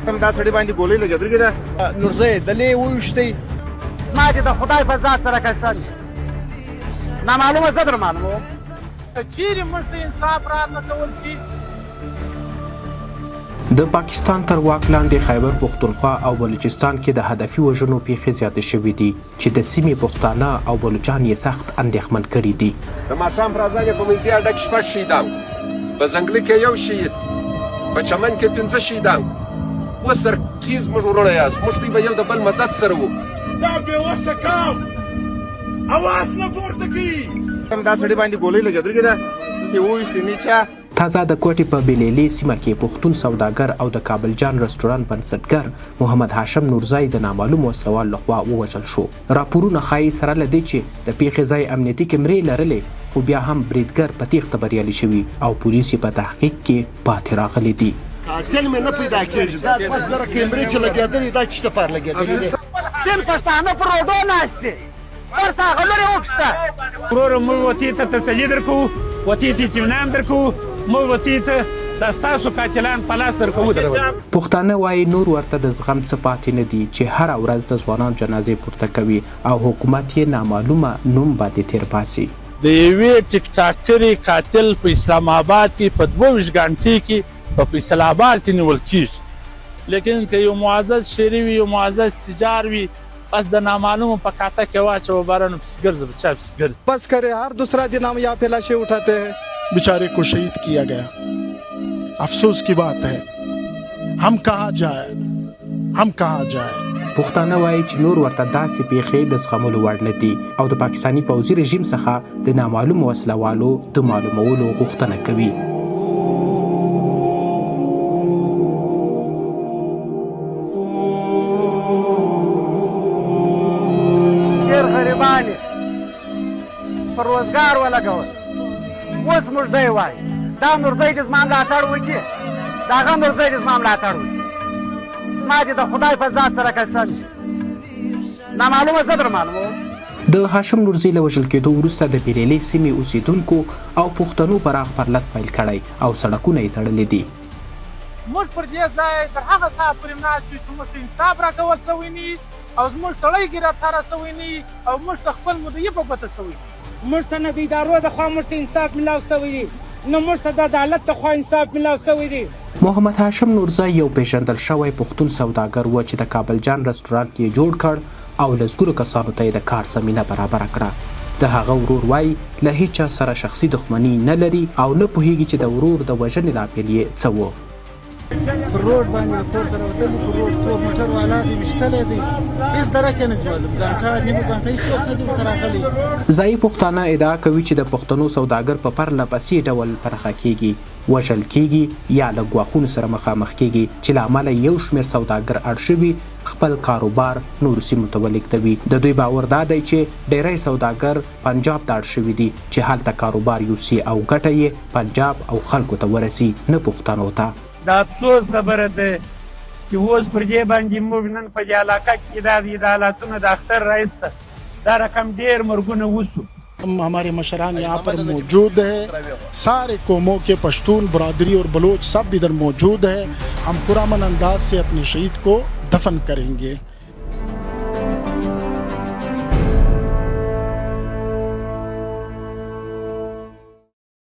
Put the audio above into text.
دا سړی باندې ګولۍ لګېدلې ده. نورزی دلې وویشتئ. زما چې د خدای په ذات سره قسم نامعلومه زه در معلوموم که چیرې موږ ته انصاف رانکول شي. د پاکستان تر واک لاندې خېبرپښتونخوا او بلوچستان کې د هدفي وژنو پیښې زیاتې شوې دي چې د سیمې پښتانه او بلوچان یې سخت اندېښمن کړي دي. د ماښام پر اذان یې په منځي ډک شپږ شهیدان، په ځنګله کې یو شهید، په چمن کې 5 شهیدان. اوس سرخیز موږ وروڼه یاست، موږ دوی به یو د بل مدد سره وو. دا بېوسه کام اواز نه پورته کوي. دا سړی باندې ګولۍ لګېدلې ده. چې وویشتې نیچه تازه د کوټې په بلیلې سیمه کې پښتون سوداګر او د کابل جان رستورانت بنسټګر محمد هاشم نورزی د نامعلوم وسلوال لخوا ووژل شو. راپورونه ښایي سره له دې چې د پیښې ځای امنیتي کمرې لرلې، خو بیا هم بریدګر په تیښته بریالي شوي او پولیس یې په تحقیق کې پاتې راغلي دي. قاتل مې نه پیدا کېږي. دا 2 زره کیمرې چې لګېدلې دا چېرته پر لګېدلې دي؟ سپین پښتانه پر روډو ناست دي. ورڅه هغه لورې وکښته. وروره موږ وتې ته تسلي درکوو، وتې ته اطمینان درکوو، موږ وتې ته دا ستاسو قاتلان په لاس درکوو. پښتانه وایي نور ورته د زغم څه پاتې نه دي چې هره ورځ د ځوانان جنازې پورته کوي او حکومت یې نامعلومه نوم باندې تیر باسي. د یوې ټیک ټاکرې قاتل په اسلام آباد کې په 22 غنټې کې په فیصل آباد کې نیول کېږي. لیکن که یو معزز شهري وي، یو معزز تجار وي، بس د نامعلوم په کاته کې واچو بارانو پس ګرځي بچا پس ګرځي. بس करे हर दूसरा दिन हम यहाँ पे लाशें उठाते हैं. बेचारे को शहीद किया गया, अफसोस की बात है. हम कहाँ जाए. پښتانه وایي چې نور ورته داسې پیښې د زغملو وړ نه دي او د پاکستاني پوځي رژیم څخه د نامعلوم وسلوالو د معلومولو غوښتنه کوي. ډېر غریبان یې په روزګار ولګول. اوس موږ دی وایي دا نورزی دې زما ملاتړ وکړي، د هغه نورزی دې زما ملاتړ وکړي. زما چې د خدای په ذات سره قسم نامعلومه زه در معلوموم. د هاشم نورزي له وژل کېدو وروسته د بلیلې سیمې اوسیدونکو او پښتنو پراخ پرلت پیل کړی او سړکونه یې تړلي دي. موږ پر دې ځای تر هغه ساعت پورې ناست یو چې موږ ته انصاف راکول شوی نه وي او زموږ سړی ګرفتاره شوی نه وي او موږ ته خپل مدعي په ګوته شوی دي. موږ ته نه د ادارو د خوا موږ ته انصاف ملاو شوی دی، نه موږ ته د عدالت د خوا انصاف ملاو شوی دی. محمد هاشم نورزی یو پیژندل شوی پښتون سوداګر و چې د کابل جان رستورانت یې جوړ کړ او لسګونو کسانو ته یې د کار زمینه برابره کړه. د هغه ورور وایي له هیچا سره شخصي دښمني نه لري او نه پوهیږي چې د ورور د وژنې لامل یې څه و. پر روډ باندې د کور سره وتلي، پر روډ څو موټر والا دي ویشتلی دی. هېڅ درک یې نه معلوم. ګنټه نیمه ګنټه هېڅوک نه دي ورته راغلي. ځایي پښتانه ادعا کوي چې د پښتنو سوداګر په پرله پسې ډول پرخه کیږي، وژل کیږي یا له ګواښونو سره مخامخ کیږي چې له امله یو شمېر سوداګر اړ شوي خپل کاروبار نورو سیمو ته ولېږدوي. د دوی باور دا دی چې ډیری سوداګر پنجاب ته اړ شوي دي چې هلته کاروبار یوسي او ګټه یې پنجاب او خلکو ته ورسي، نه پښتنو ته. دا افسوس خبره ده چې اوس پر دې باندې موږ نن په دې علاقه کې دا د حالاتونو د اختر رئیس ته دا رقم ډېر مرګونه وسو. हमारे मशरान यहाँ पर मौजूद है. सारे कौमों के पश्तून बरादरी और बलोच सब इधर मौजूद है. हम पुरअमन अंदाज से अपने शहीद को दफन करेंगे.